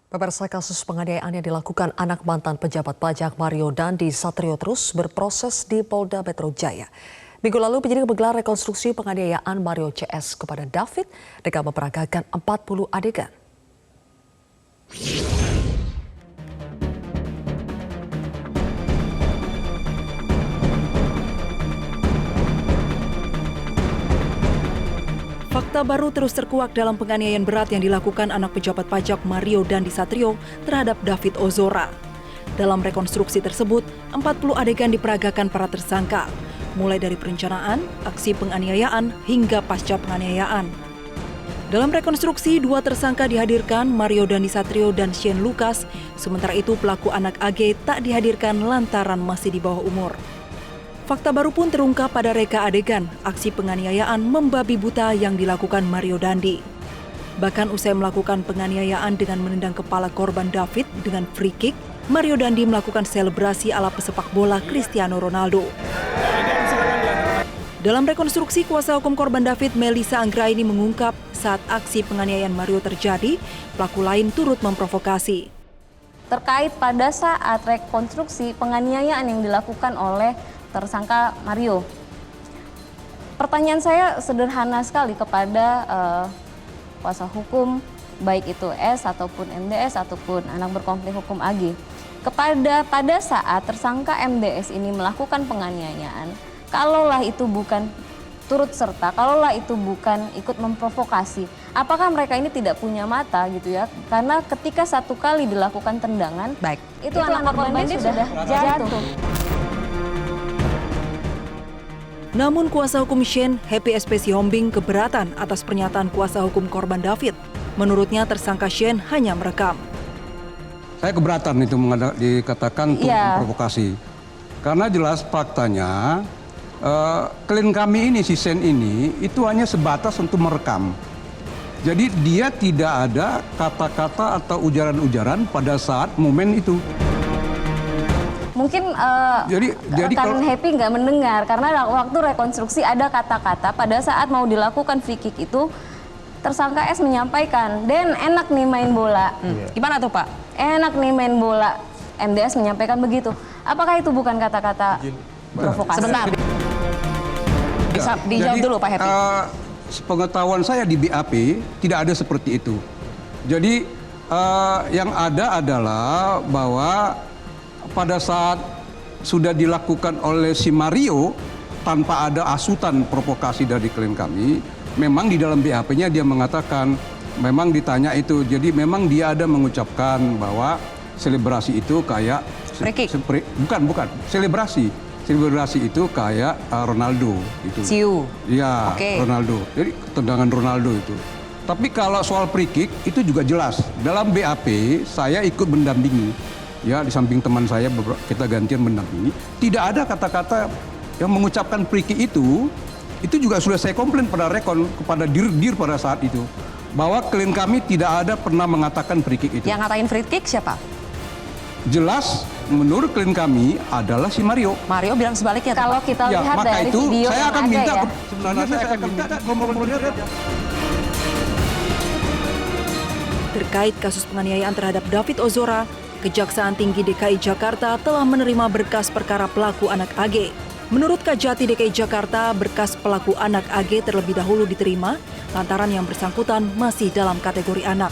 Pemirsa, kasus penganiayaan yang dilakukan anak mantan pejabat pajak Mario Dandi Satrio terus berproses di Polda Metro Jaya. Minggu lalu penyidik menggelar rekonstruksi penganiayaan Mario CS kepada David dengan memperagakan 40 adegan. Fakta baru terus terkuak dalam penganiayaan berat yang dilakukan anak pejabat pajak Mario Dandi Satrio terhadap David Ozora. Dalam rekonstruksi tersebut, 40 adegan diperagakan para tersangka, mulai dari perencanaan, aksi penganiayaan, hingga pasca penganiayaan. Dalam rekonstruksi, dua tersangka dihadirkan, Mario Dandi Satrio dan Shane Lucas, sementara itu pelaku anak AG tak dihadirkan lantaran masih di bawah umur. Fakta baru pun terungkap pada reka adegan aksi penganiayaan membabi buta yang dilakukan Mario Dandi. Bahkan usai melakukan penganiayaan dengan menendang kepala korban David dengan free kick, Mario Dandi melakukan selebrasi ala pesepak bola Cristiano Ronaldo. Dalam rekonstruksi, kuasa hukum korban David, Melissa Anggraini, mengungkap saat aksi penganiayaan Mario terjadi, pelaku lain turut memprovokasi. Terkait pada saat rekonstruksi penganiayaan yang dilakukan oleh tersangka Mario. Pertanyaan saya sederhana sekali kepada kuasa hukum, baik itu S ataupun MDS ataupun anak berkonflik hukum AG. Pada saat tersangka MDS ini melakukan penganiayaan, kalaulah itu bukan turut serta, kalaulah itu bukan ikut memprovokasi, apakah mereka ini tidak punya mata gitu ya? Karena ketika satu kali dilakukan tendangan, itu anak korban sudah jatuh. Namun kuasa hukum Shane, Happy SP Sihombing, keberatan atas pernyataan kuasa hukum korban David. Menurutnya tersangka Shane hanya merekam. Saya keberatan itu dikatakan untuk memprovokasi. Karena jelas faktanya klien kami ini, si Shane ini, itu hanya sebatas untuk merekam. Jadi dia tidak ada kata-kata atau ujaran-ujaran pada saat momen itu. Mungkin rekan Happy nggak mendengar karena waktu rekonstruksi ada kata-kata pada saat mau dilakukan free kick itu tersangka S menyampaikan, "Den, enak nih main bola." Gimana tuh, Pak? Enak nih main bola. MDS menyampaikan begitu. Apakah itu bukan kata-kata provokasi? Sebentar. Bisa dijawab dulu, Pak Happy. Sepengetahuan saya di BAP tidak ada seperti itu. Jadi yang ada adalah bahwa pada saat sudah dilakukan oleh si Mario tanpa ada asutan provokasi dari klien kami, memang di dalam BAP-nya dia mengatakan, memang ditanya itu, jadi memang dia ada mengucapkan bahwa selebrasi itu kayak bukan selebrasi itu kayak Ronaldo itu. Ciu. Iya, Ronaldo. Jadi tendangan Ronaldo itu. Tapi kalau soal free kick itu juga jelas. Dalam BAP saya ikut mendampingi. Ya, di samping teman saya kita gantian mendampingi. Tidak ada kata-kata yang mengucapkan free kick itu juga sudah saya komplain pada rekon kepada dir pada saat itu. Bahwa klien kami tidak ada pernah mengatakan free kick itu. Yang ngatain free kick siapa? Jelas menurut klien kami adalah si Mario. Mario bilang sebaliknya. Kalau kita lihat dari video saya yang akan ada minta, ya. sebenarnya saya akan minta nomor-nomornya. Terkait kasus penganiayaan terhadap David Ozora, Kejaksaan Tinggi DKI Jakarta telah menerima berkas perkara pelaku anak AG. Menurut Kajati DKI Jakarta, berkas pelaku anak AG terlebih dahulu diterima lantaran yang bersangkutan masih dalam kategori anak.